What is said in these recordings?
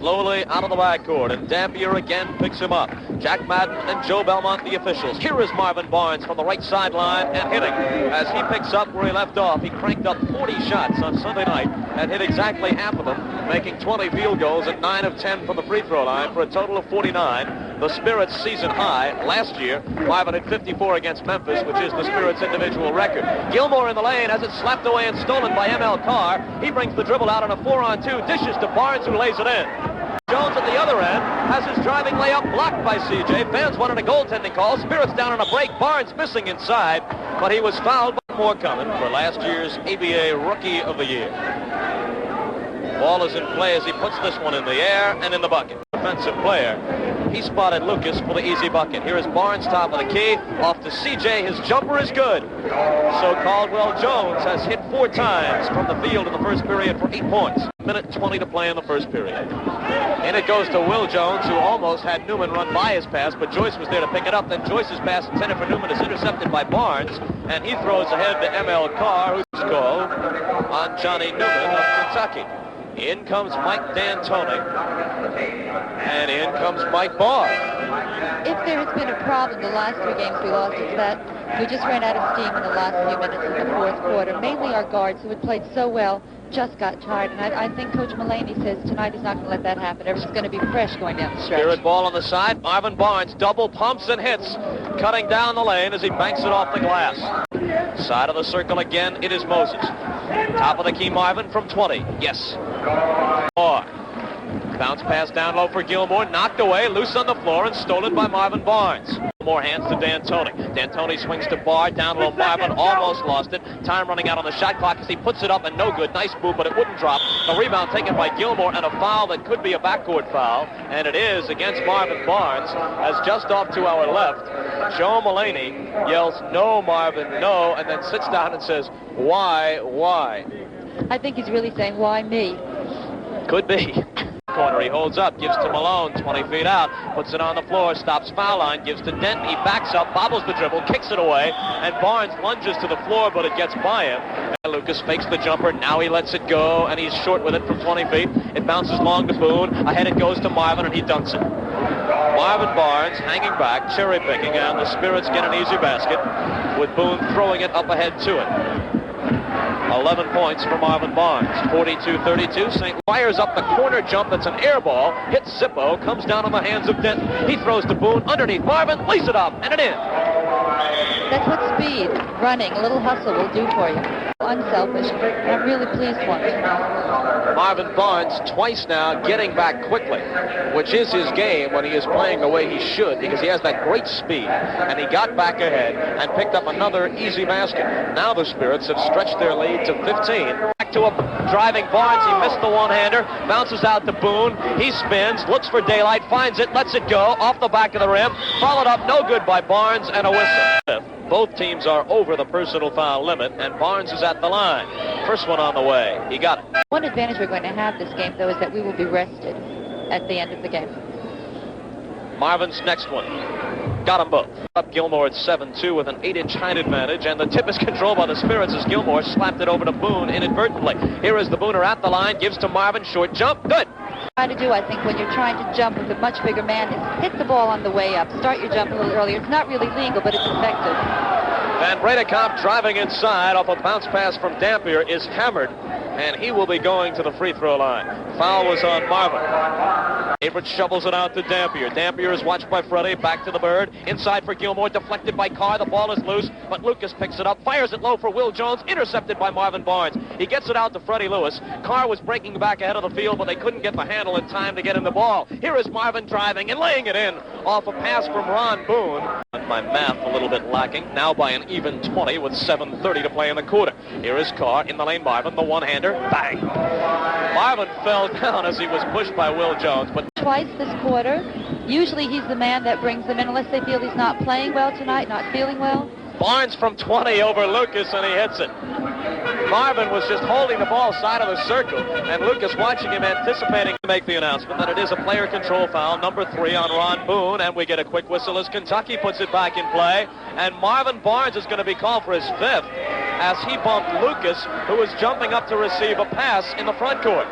slowly out of the backcourt, and Dampier again picks him up. Jack Madden and Joe Belmont, the officials. Here is Marvin Barnes from the right sideline and hitting. As he picks up where he left off, he cranked up 40 shots on Sunday night and hit exactly half of them, making 20 field goals at 9 of 10 from the free throw line for a total of 49. The Spirit's season high. Last year, Marvin had 54 against Memphis, which is the Spirit's individual record. Gilmore in the lane has it slapped away and stolen by M.L. Carr. He brings the dribble out on a 4-on-2, dishes to Barnes, who lays it in. Jones at the other end has his driving layup blocked by C.J. Fans wanted a goaltending call. Spirit's down on a break. Barnes missing inside, but he was fouled. More coming for last year's ABA Rookie of the Year. Ball is in play as he puts this one in the air and in the bucket. Defensive player. He spotted Lucas for the easy bucket. Here is Barnes, top of the key. Off to C.J. His jumper is good. So Caldwell Jones has hit 4 times from the field in the first period for 8 points. Minute 20 to play in the first period. And it goes to Will Jones, who almost had Newman run by his pass, but Joyce was there to pick it up. Then Joyce's pass intended for Newman is intercepted by Barnes, and he throws ahead to M.L. Carr, who's called on Johnny Newman of Kentucky. In comes Mike D'Antoni, and in comes Mike Barr. If there has been a problem the last 3 games we lost, it's that we just ran out of steam in the last few minutes of the fourth quarter. Mainly our guards, who had played so well, just got tired. And I think Coach Mulaney says tonight he's not going to let that happen. Everything's going to be fresh going down the stretch. Spirit ball on the side. Marvin Barnes double pumps and hits, cutting down the lane as he banks it off the glass. Side of the circle again, it is Moses. Top of the key, Marvin from 20. Yes. Bounce pass down low for Gilmore, knocked away, loose on the floor, and stolen by Marvin Barnes. More hands to D'Antoni. D'Antoni swings to Barr, down low. Marvin almost lost it. Time running out on the shot clock as he puts it up, and no good. Nice move, but it wouldn't drop. A rebound taken by Gilmore, and a foul that could be a backcourt foul, and it is against Marvin Barnes, as just off to our left, Joe Mulaney yells, "No, Marvin, no," and then sits down and says, "Why? I think he's really saying, why me? Could be. Corner, he holds up, gives to Malone, 20 feet out, puts it on the floor, stops foul line, gives to Denton, he backs up, bobbles the dribble, kicks it away, and Barnes lunges to the floor, but it gets by him. And Lucas fakes the jumper, now he lets it go, and he's short with it from 20 feet. It bounces long to Boone, ahead it goes to Marvin, and he dunks it. Marvin Barnes hanging back, cherry picking, and the Spirits get an easy basket, with Boone throwing it up ahead to it. 11 points for Marvin Barnes. 42-32. St. Fires up the corner jump. That's an air ball. Hits Zippo. Comes down on the hands of Denton. He throws to Boone. Underneath Marvin. Lays it up. And it in. That's what speed, running, a little hustle will do for you. Unselfish. I'm really pleased for him. Marvin Barnes twice now getting back quickly, which is his game when he is playing the way he should, because he has that great speed. And he got back ahead and picked up another easy basket. Now the Spirits have stretched their lead to 15. Back to a driving Barnes. He missed the one-hander. Bounces out to Boone. He spins, looks for daylight, finds it, lets it go off the back of the rim. Followed up, no good by Barnes, and a whistle. Both teams are over the personal foul limit, and Barnes is at the line. First one on the way. He got it. One advantage we're going to have this game, though, is that we will be rested at the end of the game. Marvin's next one. Got them both. Up Gilmore at 7-2 with an 8-inch height advantage, and the tip is controlled by the Spirits as Gilmore slapped it over to Boone inadvertently. Here is the Booner at the line, gives to Marvin, short jump, good. Try to do, I think, when you're trying to jump with a much bigger man, is hit the ball on the way up. Start your jump a little earlier. It's not really legal, but it's effective. Van Bredekamp driving inside off a bounce pass from Dampier is hammered, and he will be going to the free throw line. Foul was on Marvin. Averett shovels it out to Dampier. Dampier is watched by Freddie. Back to the Bird. Inside for Gilmore. Deflected by Carr. The ball is loose, but Lucas picks it up. Fires it low for Will Jones. Intercepted by Marvin Barnes. He gets it out to Freddie Lewis. Carr was breaking back ahead of the field, but they couldn't get the handle in time to get him the ball. Here is Marvin driving and laying it in off a pass from Ron Boone. My math a little bit lacking. Now by an even 20 with 7:30 to play in the quarter. Here is Carr in the lane. Marvin, the one-hander. Bang! Marvin fell down as he was pushed by Will Jones, but twice this quarter. Usually he's the man that brings them in unless they feel he's not playing well tonight, not feeling well. Barnes from 20 over Lucas, and he hits it. Marvin was just holding the ball side of the circle, and Lucas watching him, anticipating to make the announcement that it is a player control foul, number 3 on Ron Boone, and we get a quick whistle as Kentucky puts it back in play, and Marvin Barnes is going to be called for his 5th as he bumped Lucas, who was jumping up to receive a pass in the front court.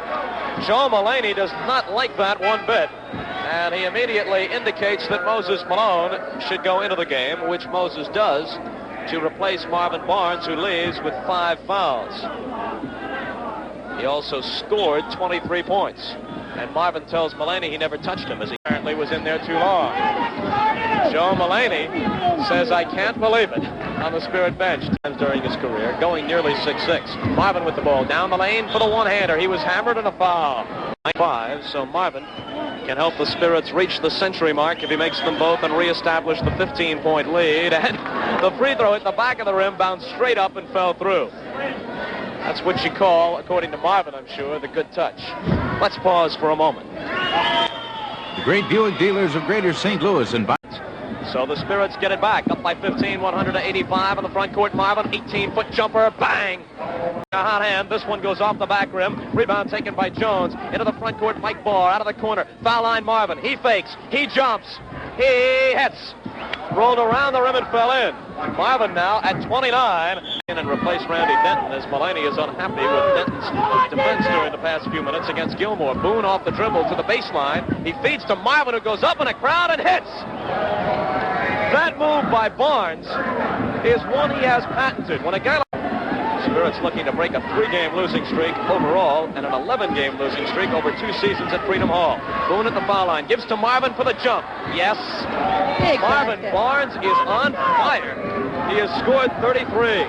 Joe Mulaney does not like that one bit. And he immediately indicates that Moses Malone should go into the game, which Moses does, to replace Marvin Barnes, who leaves with 5 fouls. He also scored 23 points. And Marvin tells Mulaney he never touched him, as he apparently was in there too long. Joe Mulaney says, I can't believe it, on the Spirit bench during his career, going nearly 6'6". Marvin with the ball down the lane for the one-hander. He was hammered and a foul. 5, so Marvin can help the Spirits reach the century mark if he makes them both and reestablish the 15-point lead. And the free throw hit the back of the rim, bounced straight up and fell through. That's what you call, according to Marvin, I'm sure, the good touch. Let's pause for a moment. The great Buick dealers of Greater St. Louis invite. So the Spirits get it back, up by 15, 100-85 on the front court. Marvin, 18-foot jumper, bang! A hot hand. This one goes off the back rim. Rebound taken by Jones. Into the front court, Mike Barr, out of the corner. Foul line, Marvin. He fakes. He jumps. He hits. Rolled around the rim and fell in. Marvin now at 29. And replaced Randy Denton, as Mulaney is unhappy with Denton's defense during the past few minutes against Gilmore. Boone off the dribble to the baseline. He feeds to Marvin, who goes up in a crowd and hits. That move by Barnes is one he has patented. When a guy like Spirits looking to break a 3-game losing streak overall and an 11-game losing streak over 2 seasons at Freedom Hall. Boone at the foul line, gives to Marvin for the jump. Yes. Marvin Barnes is on fire. He has scored 33.